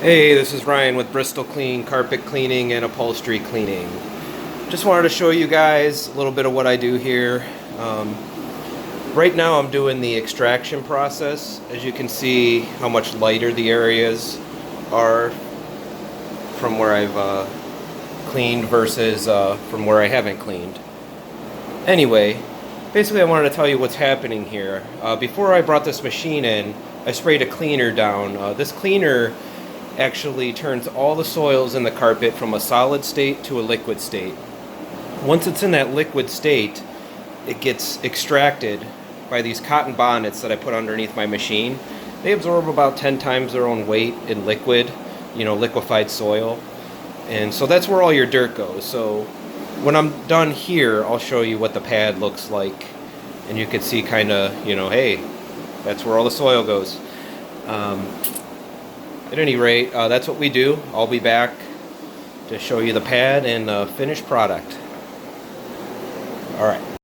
Hey, this is Ryan with Bristol Clean, carpet cleaning and upholstery cleaning. Just wanted to show you guys a little bit of what I do here. Right now I'm doing the extraction process. As you can see how much lighter the areas are from where I've cleaned versus from where I haven't cleaned. Anyway, basically I wanted to tell you what's happening here. Before I brought this machine in, I sprayed a cleaner down. This cleaner actually turns all the soils in the carpet from a solid state to a liquid state. Once it's in that liquid state, it gets extracted by these cotton bonnets that I put underneath my machine. They absorb about 10 times their own weight in liquid, liquefied soil. And so that's where all your dirt goes. So when I'm done here, I'll show you what the pad looks like. And you can see kind of, hey, that's where all the soil goes. At any rate, that's what we do. I'll be back to show you the pad and finished product. All right.